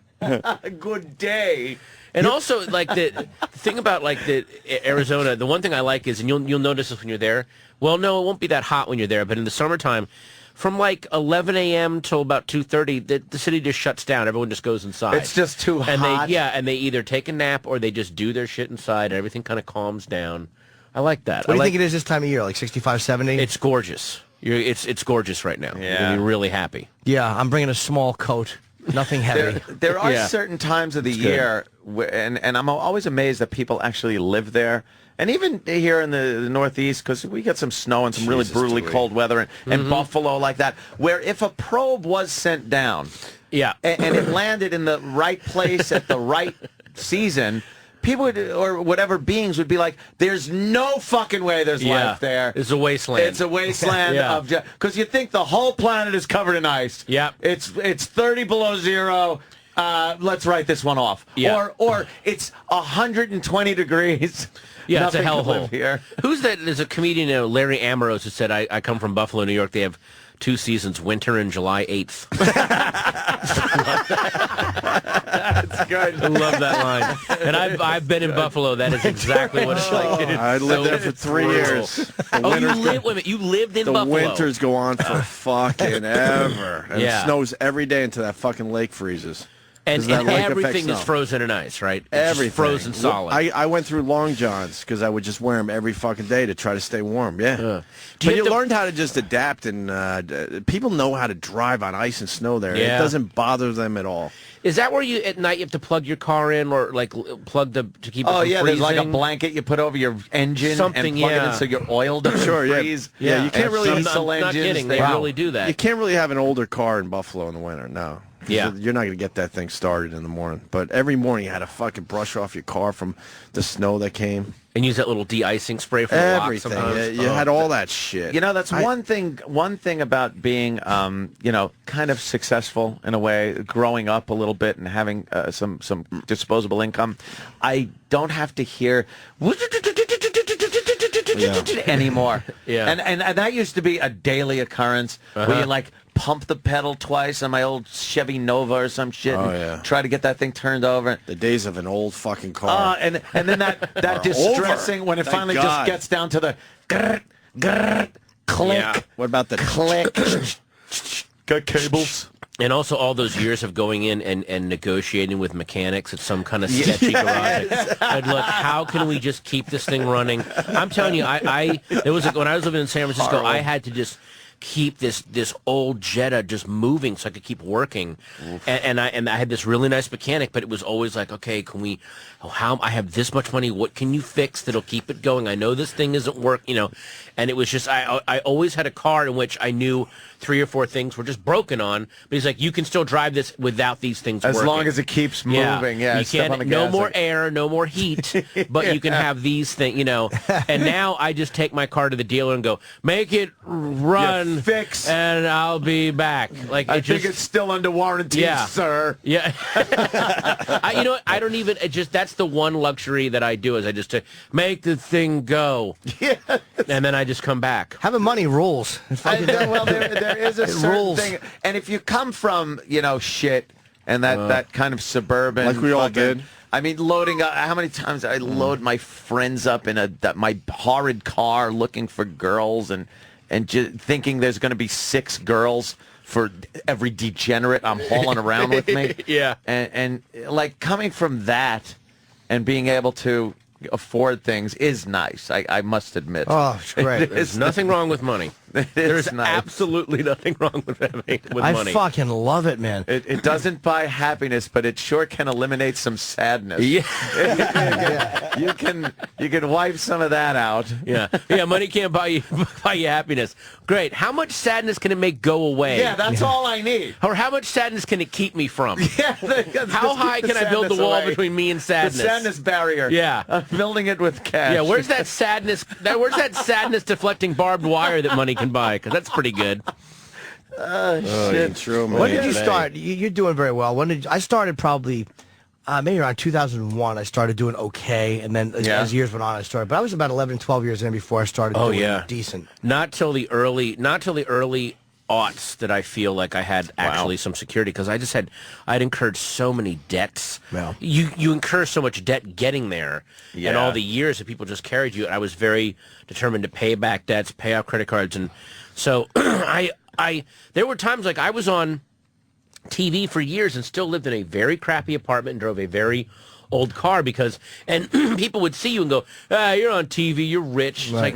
Good day. And also, like the thing about like the Arizona, the one thing I like is, and you'll notice this when you're there. Well, no, it won't be that hot when you're there, but in the summertime, from like 11 a.m. till about 2:30, the city just shuts down. Everyone just goes inside. It's just too hot. And they either take a nap or they just do their shit inside. And everything kind of calms down. I like that. What do you think it is this time of year? Like 65, 70? It's gorgeous. It's gorgeous right now. Yeah. You're gonna be really happy. Yeah, I'm bringing a small coat. Nothing heavy. There are certain times of the year, and I'm always amazed that people actually live there. And even here in the Northeast, because we get some snow and some really brutally cold weather, and Buffalo like that, where if a probe was sent down, and it landed in the right place at the right season, people would, or whatever beings would be like, there's no fucking way there's life there. It's a wasteland. It's a wasteland of, because you think the whole planet is covered in ice. Yeah. It's 30 below zero. Let's write this one off. Yeah. Or it's 120 degrees. Yeah, it's a Nothing to hellhole. live here. Who's that? There's a comedian, Larry Ambrose, who said, I come from Buffalo, New York. They have 2 seasons, winter and July 8th. That's good. I love that line. And I've been in Buffalo. That is exactly what it's like. I lived there for 3 years. Oh, you lived? Wait a minute, you lived in The Buffalo. winters go on for fucking ever. And Yeah. it snows every day until that fucking lake freezes. And that lake affects everything is snow. frozen in ice, right? It's Everything. just frozen solid. I went through long johns because I would just wear them every fucking day to try to stay warm. Yeah. Do But you you have to- learned how to just adapt, and people know how to drive on ice and snow there. Yeah. It doesn't bother them at all. Is that where you at night you have to plug your car in or like plug to keep it Oh, from yeah, freezing? there's like a blanket you put over your engine Something, and plug it yeah. in so your oil doesn't Sure, yeah. freeze. Yeah, you can't really- I'm diesel not engines. kidding. They really do that. You can't really have an older car in Buffalo in the winter. No. Yeah. You're not going to get that thing started in the morning. But every morning you had to fucking brush off your car from the snow that came. And use that little de-icing spray for the lock Everything. sometimes. You had all that shit. You know, that's one thing about being, kind of successful in a way, growing up a little bit and having some disposable income. I don't have to hear anymore. Yeah. And that used to be a daily occurrence where you like pump the pedal twice on my old Chevy Nova or some shit and try to get that thing turned over. The days of an old fucking car. And then that distressing when it Thank finally God. just gets down to the grrr, grrr, click, Yeah. What about the click. Got cables. And also all those years of going in and negotiating with mechanics at some kind of sketchy garage. I'd look, how can we just keep this thing running? I'm telling you, when I was living in San Francisco, I had to just keep this old Jetta just moving so I could keep working. And I had this really nice mechanic, but it was always like, okay, can we, I have this much money, what can you fix that'll keep it going? I know this thing isn't working, and it was just, I always had a car in which I knew 3 or 4 things were just broken on, but he's like, you can still drive this without these things As working. long as it keeps moving, yeah. You step on the can't, no gas, more like- air, no more heat, but you can have these things, And now I just take my car to the dealer and go, make it run, fix. and I'll be back. Like I think it's still under warranty, sir. Yeah. You know what? I don't even, that's the one luxury that I do is I just make the thing go. Yeah. And then I just come back. Having money rules. Well, there is a certain rules. thing. And if you come from, shit and that kind of suburban. Like we all fucking- did. I mean, loading up, how many times I load my friends up in my horrid car looking for girls and just thinking there's going to be 6 girls for every degenerate I'm hauling around with me. Yeah. And like coming from that and being able to afford things is nice. I must admit. Oh, it's great. There's nothing wrong with money. There's nice. absolutely nothing wrong with I money. fucking love it, man. It doesn't buy happiness, but it sure can eliminate some sadness. Yeah. You can wipe some of that out. Yeah. Money can't buy you happiness. Great. How much sadness can it make go away? Yeah, that's all I need. Or how much sadness can it keep me from? Yeah, How high can I build the wall between me and sadness? The sadness barrier. Yeah. I'm building it with cash. Yeah, where's that sadness? Where's that sadness deflecting barbed wire that money can buy? Because that's pretty good. Shit. True, man. When did you start? You're doing very well. I started probably maybe around 2001. I started doing okay, and then as years went on, I started. But I was about 11, 12 years in before I started doing decent. Not till the early aughts that I feel like I had actually some security because I'd incurred so many debts. Well. You incur so much debt getting there, and all the years that people just carried you. I was very determined to pay back debts, pay off credit cards, and so there were times like I was on TV for years and still lived in a very crappy apartment and drove a very old car and people would see you and go, you're on TV, you're rich. It's like,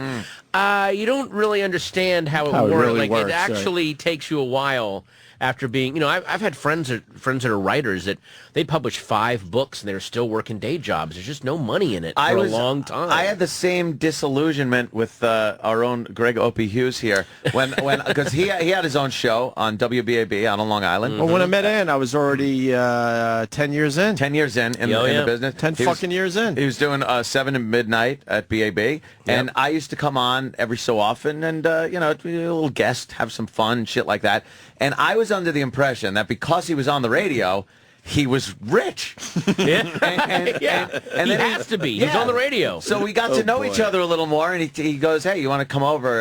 you don't really understand how it works. Really It actually takes you a while after being, I've had friends that are writers that they publish 5 books and they're still working day jobs. There's just no money in it for a long time. I had the same disillusionment with our own Greg Opie Hughes here because he had his own show on WBAB out on Long Island. Well, when I met Ann, I was already 10 years in. 10 years in the business. 10 fucking years in. He was doing 7 to midnight at BAB, and I used to come on every so often and, be a little guest, have some fun, shit like that. And I was under the impression that because he was on the radio, he was rich. And he has to be. He's on the radio. So we got to know each other a little more, and he goes, "Hey, you want to come over?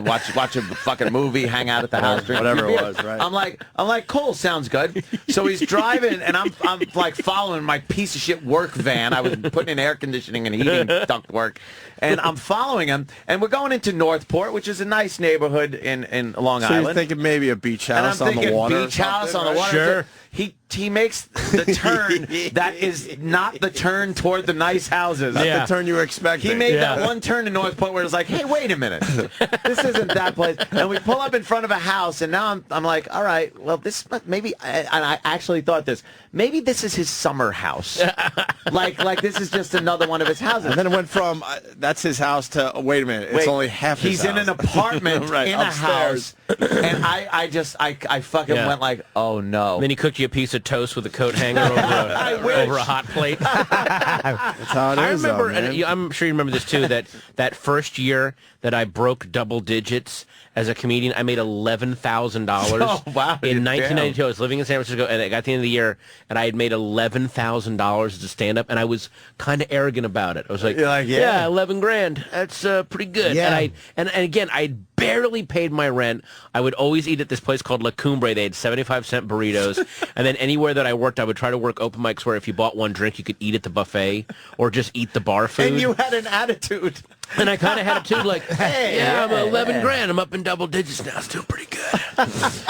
Watch a fucking movie, hang out at the house, drink whatever beer." it was." Right. I'm like, cool, sounds good. So he's driving, and I'm like following my piece of shit work van. I was putting in air conditioning and heating duct work, and I'm following him, and we're going into Northport, which is a nice neighborhood in Long Island. So you're thinking maybe a beach house on the water? Beach house on the water. Sure. He makes the turn that is not the turn toward the nice houses. Not the turn you were expecting. He made that one turn in North Point where it's like, hey, wait a minute. This isn't that place. And we pull up in front of a house, and now I'm like, all right, well, this maybe, and I actually thought this, maybe this is his summer house. like this is just another one of his houses. And then it went from, that's his house to, wait a minute, it's only half his He's house. in an apartment right, in upstairs. a house. And I fucking went like, oh, no. And then he cooked you a piece of toast with a coat hanger over a hot plate. That's how it is. I remember, though, and I'm sure you remember this too, that first year that I broke double digits as a comedian, I made $11,000 Oh, wow. in 1992. I was living in San Francisco, and I got to the end of the year, and I had made $11,000 as a stand-up, and I was kind of arrogant about it. I was like, yeah, 11 grand. That's pretty good. Yeah. And again, I barely paid my rent. I would always eat at this place called La Cumbre. They had 75-cent burritos. And then anywhere that I worked, I would try to work open mics where if you bought one drink, you could eat at the buffet or just eat the bar food. And you had an attitude. And I kind of had a attitude like, hey, I'm 11 grand. I'm up in double digits now. It's doing pretty good.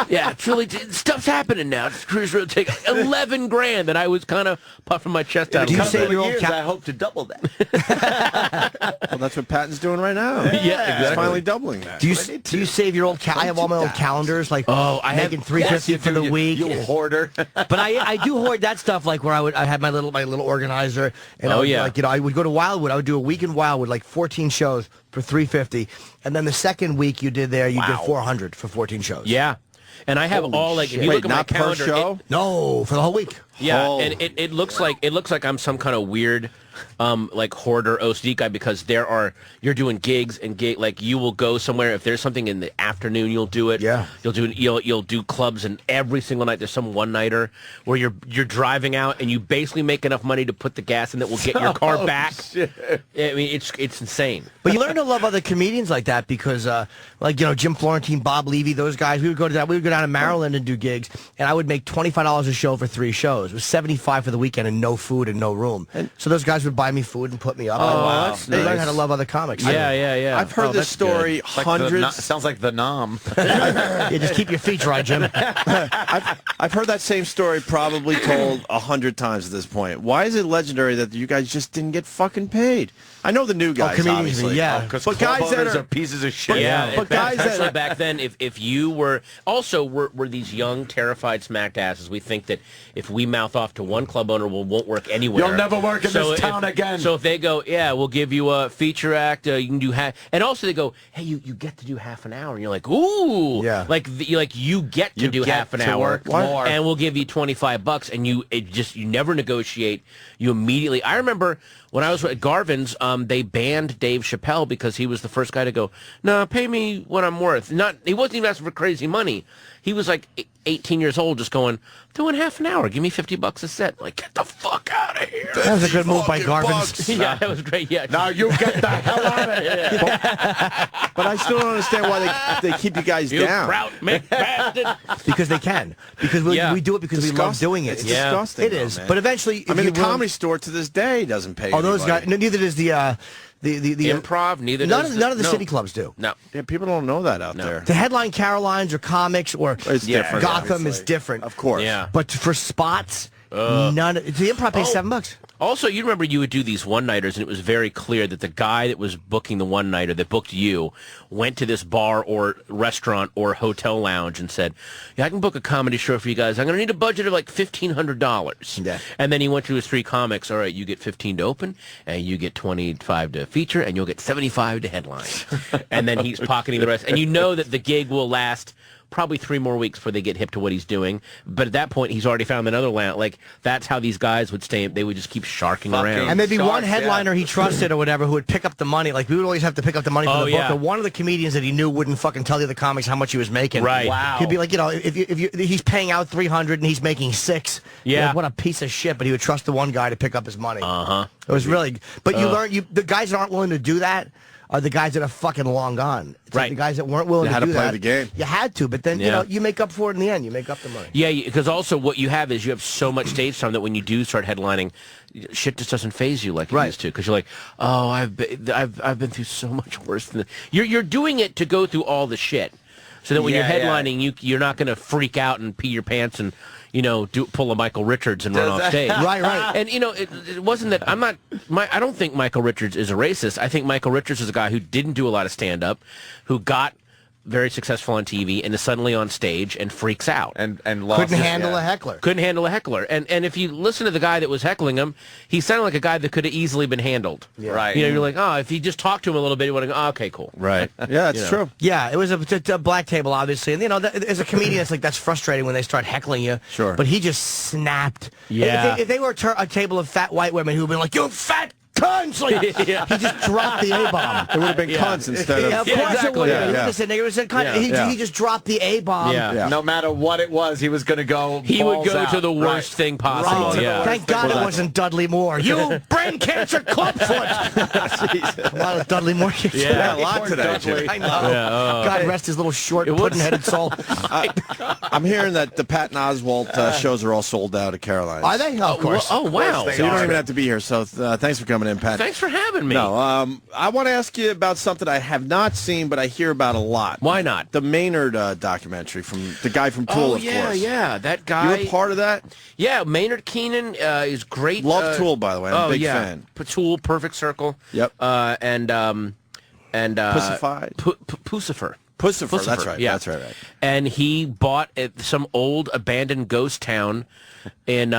Yeah, truly, stuff's happening now. It's cruise road take 11 grand. And I was kind of puffing my chest out. Do you save your old I hope to double that. Well, that's what Patton's doing right now. Yeah, exactly. He's finally doubling that. Do you save your old? I have all my old calendars, like I have making $350 for the week. You hoarder. But I do hoard that stuff, like where I had my little organizer, and I would go to Wildwood. I would do a week in Wildwood, like 14 shows for $350, and then the second week you did there, you did $400 for 14 shows. Yeah. And I have all like if you look at my calendar, per show? No, for the whole week. And it looks like I'm some kind of weird like hoarder OCD guy because you're doing gigs and like you will go somewhere if there's something in the afternoon you'll do it. Yeah. You'll do clubs and every single night there's some one nighter where you're driving out and you basically make enough money to put the gas in that will get your car back. Shit. I mean it's insane. But you learn to love other comedians like that because Jim Florentine, Bob Levy, those guys, we would go down to Maryland and do gigs, and I would make $25 a show for 3 shows. It was $75 for the weekend and no food and no room. So those guys would buy me food and put me up. That's They nice. learn how to love other comics. Yeah. I've heard this story hundreds. Sounds like the Nom. Yeah, just keep your feet dry, Jim. I've heard that same story probably told 100 times at this point. Why is it legendary that you guys just didn't get fucking paid? I know the new guys, comedians, obviously. yeah. Because But guys that are pieces of shit. Yeah, but guys that especially are- back then, if you were also were these young, terrified smacked asses, we think that if we mouth off to one club owner, we won't work anywhere. You'll never work in this town again. So if they go, yeah, we'll give you a feature act, you can do and also they go, hey, you get to do half an hour, and you're like, ooh, Yeah. you get to do get half an to hour, work more. and we'll give you $25, and you never negotiate. You immediately. I remember when I was at Garvin's, they banned Dave Chappelle because he was the first guy to go, no, pay me what I'm worth. He wasn't even asking for crazy money. He was like 18 years old, just going, doing half an hour. Give me $50 a set. Like, get the fuck out of here. That was a good move by Garvin's. Yeah, that was great. Yeah. Now you get the hell out of here. But I still don't understand why they keep you guys You down. proud Mick bastard. Because they can. Because we do it because we love doing it. It's Yeah. disgusting. It is. though, man. But eventually, I if mean, you the Comedy Store to this day doesn't pay. Oh, those anybody. guys. Neither does the the Improv, neither none does of the city clubs do. No. Yeah, people don't know that out there. To headline Carolines or comics or It's different. Gotham obviously. is different. Of course. Yeah. But for spots, none. The Improv pays $7. Also, you remember you would do these one-nighters, and it was very clear that the guy that was booking the one-nighter, that booked you, went to this bar or restaurant or hotel lounge and said, yeah, I can book a comedy show for you guys. I'm going to need a budget of like $1,500. Yeah. And then he went to his 3 comics. All right, you get 15 to open, and you get 25 to feature, and you'll get 75 to headline. And then he's pocketing the rest. And you know that the gig will last probably 3 more weeks before they get hip to what he's doing. But at that point, he's already found another land. Like, that's how these guys would stay. They would just keep sharking around. And maybe Sharks, one headliner he trusted or whatever who would pick up the money. Like, we would always have to pick up the money for the book. Or one of the comedians that he knew wouldn't fucking tell the other comics how much he was making. Right. Wow. He'd be like, if he's paying out $300 and he's making $6. Yeah. Like, what a piece of shit. But he would trust the one guy to pick up his money. Uh-huh. It was really. But you learn. The guys that aren't willing to do that are the guys that are fucking long gone. It's like Right. the guys that weren't willing You to had to do play that. the game. You had to, but then Yeah. you make up for it in the end. You make up the money. Yeah, because also what you have is you have so much stage time that when you do start headlining, shit just doesn't phase you like it used to. Because you're like, oh, I've been through so much worse than this. You're doing it to go through all the shit, so that when you're headlining, you're not going to freak out and pee your pants and pull a Michael Richards and run off stage. Right. And it wasn't that I don't think Michael Richards is a racist. I think Michael Richards is a guy who didn't do a lot of stand-up, who got very successful on TV and is suddenly on stage and freaks out. And lost Couldn't handle a heckler. Couldn't handle a heckler. And if you listen to the guy that was heckling him, he sounded like a guy that could have easily been handled. Yeah. Right. You're like, oh, if you just talk to him a little bit, you want to go, oh, okay, cool. Right. Yeah, it's true. Yeah, it was a black table, obviously. And, as a comedian, it's like that's frustrating when they start heckling you. Sure. But he just snapped. Yeah. If they were a table of fat white women who would been like, you fat cunts! Like, he just dropped the A-bomb. It would have been cunts instead of... Yeah, of course exactly. it would have. Yeah. Listen, nigger, it was a cunt. He just dropped the A-bomb. Yeah. No matter what it was, he was going to go. He would go balls to out. the worst thing possible. Right. Yeah. Thank God it wasn't Dudley Moore. You brain cancer clubfoot. A lot of Dudley Moore. Yeah, a lot today, Dudley. Jim. I know. God rest his little short pudding-headed soul. I'm hearing that the Patton Oswalt shows are all sold out at Caroline's. Are they? Oh, of course. Oh, wow. they So you don't are. even have to be here. So thanks for coming in, Pat. Thanks for having me. No, I want to ask you about something I have not seen, but I hear about a lot. Why not? The Maynard documentary from the guy from Tool, of course. Yeah. That guy. You were part of that? Yeah, Maynard Keenan is great. Love Tool, by the way. I'm a big fan. Tool, Perfect Circle. Yep. And Pussified. Pussifer. Pussifer, that's right. Yeah. That's right. And he bought some old abandoned ghost town in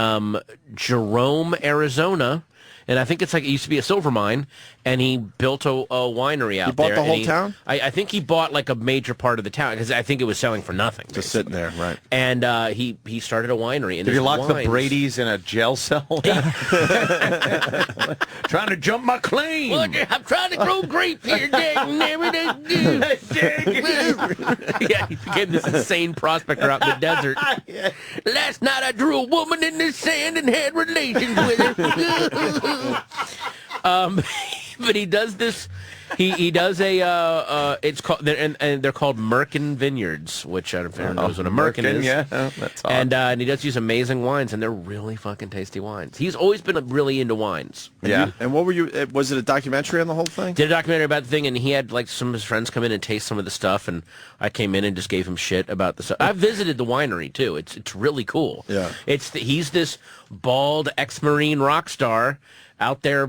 Jerome, Arizona. And I think it used to be a silver mine, and he built a winery out there. He bought the whole town? I think he bought like a major part of the town because I think it was selling for nothing. Just sitting there, right. And he started a winery. And Did you lock the wines- Brady's in a jail cell? Trying to jump my claim. Look, I'm trying to grow grapes here, dang nabbit. Yeah, he became this insane prospector out in the desert. Last night I drew a woman in the sand and had relations with her. But he does this. He does a. It's called and they're called Merkin Vineyards, which I don't know if anyone knows what a Merkin is. Yeah, that's odd. And he does use amazing wines, and they're really fucking tasty wines. He's always been really into wines. Yeah. And what were you? Was it a documentary on the whole thing? Did a documentary about the thing, and he had like some of his friends come in and taste some of the stuff, and I came in and just gave him shit about the stuff. I visited the winery too. It's really cool. Yeah. He's this bald ex-Marine rock star out there,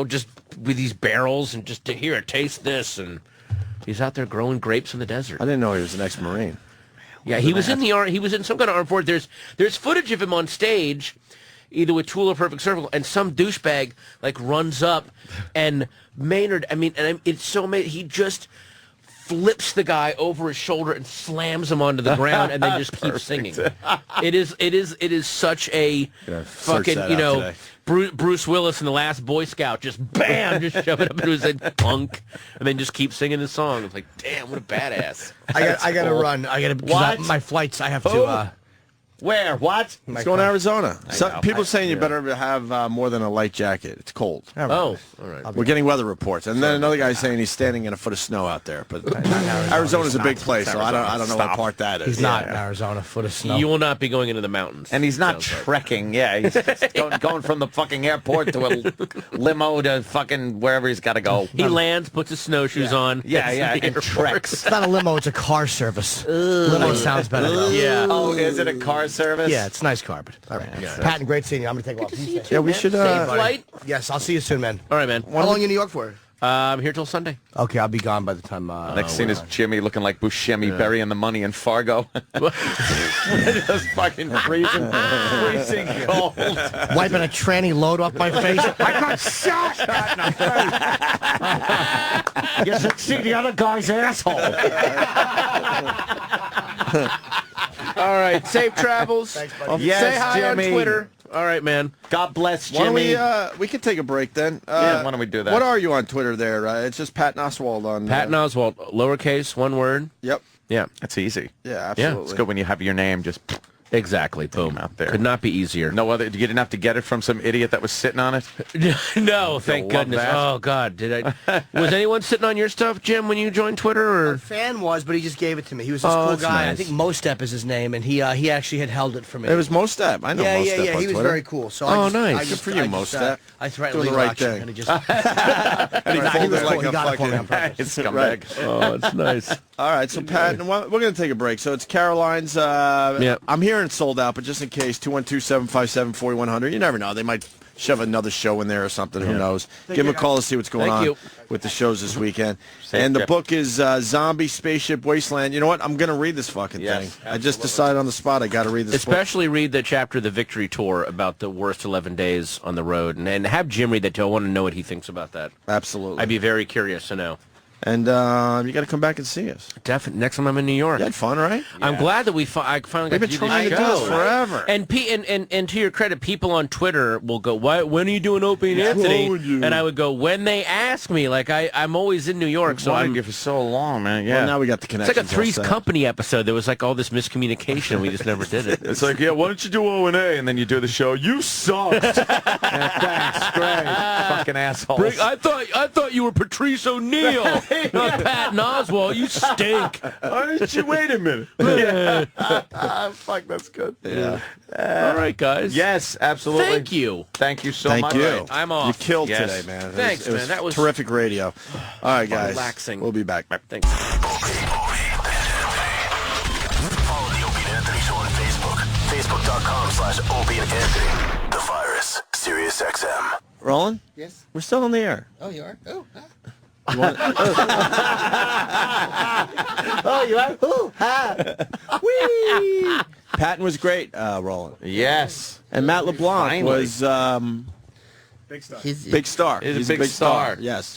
just with these barrels and just to here, taste this, and he's out there growing grapes in the desert. I didn't know he was an ex-Marine. Yeah, he was in he was in some kind of armed force. There's footage of him on stage, either with Tool or Perfect Circle, and some douchebag runs up, and Maynard. It's so amazing. He just flips the guy over his shoulder and slams him onto the ground, and then just keeps singing. It is such a fucking today. Bruce Willis in The Last Boy Scout, just bam, just shove it up into his head, clunk, and then just keep singing the song. It's like, damn, what a badass. I got to run. My flights. I have to. Where? What? Let's go in Arizona. know. People are saying you better have more than a light jacket. It's cold. Oh, all right. We're getting weather reports, and then another guy's saying he's standing in a foot of snow out there. But Arizona's a big place, so I don't know what part that is. He's not in Arizona, foot of snow. You will not be going into the mountains. And he's not trekking. Yeah, he's just going from the fucking airport to a limo to fucking wherever he's got to go. He lands, puts his snowshoes on. Yeah, gets to the and airport. treks. It's not a limo, it's a car service. Limo sounds better, though. Yeah. Oh, is it a car service? Yeah, it's a nice car, but all right. Patton, great seeing you. I'm going to take off. Yeah, we should. Safe flight. Yes, I'll see you soon, man. All right, man. How long are you in New York for? I'm here till Sunday. Okay, I'll be gone by the time... Next scene is Jimmy looking like Buscemi burying the money in Fargo. Just fucking freezing cold. Wiping a tranny load off my face. I got shot! You should see the other guy's asshole. All right, safe travels. Thanks, buddy. Yes, Say hi Jimmy. on Twitter. All right, man. God bless Why don't Jimmy. we could take a break then. Yeah, why don't we do that? What are you on Twitter there? It's just Patton Oswalt on... Patton Oswalt, lowercase, one word. Yep. Yeah, That's easy. Yeah, absolutely. It's good when you have your name just... exactly. Boom. out there. Could not be easier. No other. You didn't have to get it from some idiot that was sitting on it. No, thank love goodness. that. Oh God, did I? Was anyone sitting on your stuff, Jim, when you joined Twitter? Or Fan was, but he just gave it to me. He was this cool that's guy. I nice. think Mostep is his name, and he actually had held it for me. It was Mostep. I know yeah, Mostep yeah. on He was Twitter. very cool. So Oh, I just, nice. I Good just, for you, I just, Mostep. I threatened Doing the legal right action, thing. and he just. And he He folded was like cool. He a got it for me fucking... on purpose. Scumbag. oh, it's nice. All right, so Pat, we're going to take a break. So it's Caroline's. I'm hearing it's sold out, but just in case, 212-757-4100. You never know. They might shove another show in there or something. Who knows? Give them a call to see what's going on with the shows this weekend. And the book is Zombie Spaceship Wasteland. You know what? I'm going to read this fucking thing. Absolutely. I just decided on the spot I got to read this book. Especially read the chapter, The Victory Tour, about the worst 11 days on the road, and have Jim read that too. I want to know what he thinks about that. Absolutely. I'd be very curious to know. And you got to come back and see us. Definitely. Next time I'm in New York. You had fun, right? I'm glad that I finally got We've been to do trying to this do show. this forever. And to your credit, people on Twitter will go, when are you doing Opie and Anthony? And I would go, when they ask me. Like, I'm always in New York, so I'm... you for so long, man. Yeah. Well, now we got the It's connection. like a Three's Company episode. There was like all this miscommunication. We just never did it. It's like, yeah, why don't you do O&A? And then you do the show. You sucked. Thanks, great. Fucking assholes. I thought you were Patrice O'Neill, not Patton Oswalt. You stink. Why didn't you wait a minute? Yeah. Fuck, that's good. Yeah. All right, guys. Yes, absolutely. Thank you. Thank you so Thank much. you. I'm off. You killed Yes. today, man. Thanks, it was man. That was terrific radio. All right, guys. relaxing. We'll be back. Thanks. Follow the Opie and Anthony Show on Facebook. Facebook.com/Opie and Anthony. The Virus. Sirius XM. Roland? Yes. We're still on the air. Oh, you are? Oh, You want- oh, you are? Ooh, ha. Whee! Patton was great, Roland. Yes. And Matt LeBlanc Finally. was He's big star. He's a big star. Yes.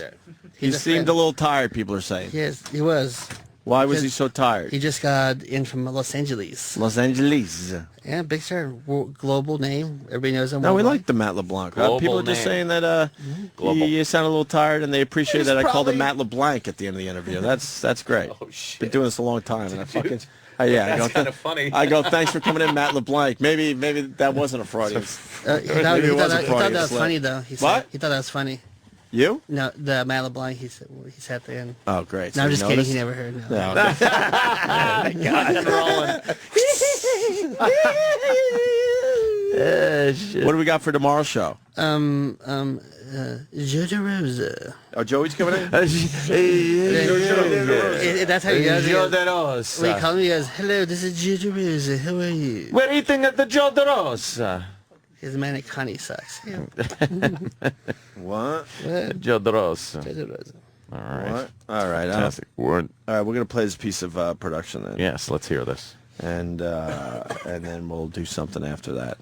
He He's a seemed friend. a little tired, people are saying. Yes, he was. Why was he Because so tired? He just got in from Los Angeles. Los Angeles. Yeah, big star, global name. Everybody knows him. No, we worldwide. like the Matt LeBlanc. Global People are just name. saying that he sounded a little tired, and they appreciate He's that I called him probably- Matt LeBlanc at the end of the interview. That's great. Oh, shit. Been doing this a long time, and I fucking yeah. I That's go, kinda funny. I go, thanks for coming in, Matt LeBlanc. Maybe that wasn't a Freudian. He thought, Maybe it he thought was a that Freudian was slip. funny though. He said, What? He thought that was funny. You? No, the Matt LeBlanc. He sat there and. Oh, great. No, I'm So just you kidding. noticed? He never heard. No. No, okay. What do we got for tomorrow's show? Jojo Rosa. Oh, Joey's coming in? That's how he does it. Joe de Rosa. When he calls me, he goes, "Hello, this is Jojo Rosa. How are you?" We're eating at the Joe de Rosa. His manic honey sucks. Yeah. What? Joe de Rosa. Jojo Rosa. All right. What? All right. Fantastic. We're, All right, we're going to play this piece of production then. yes, let's hear this. And then we'll do something after that.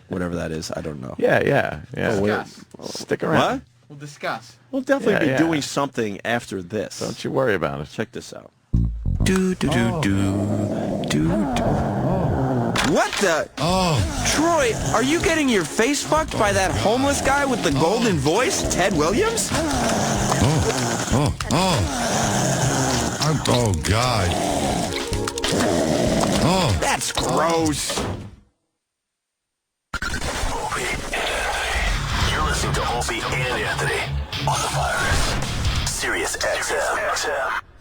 Whatever that is, I don't know. Yeah. Oh, wait. Stick around. What? We'll discuss. We'll definitely Yeah, be yeah. doing something after this. Don't you worry about it. Check this out. What the? Oh. Troy, are you getting your face fucked by that homeless guy with the golden voice, Ted Williams? Oh, God. Oh, that's gross. Opie and Anthony. You're listening to Opie and Anthony on the Virus. Sirius XM.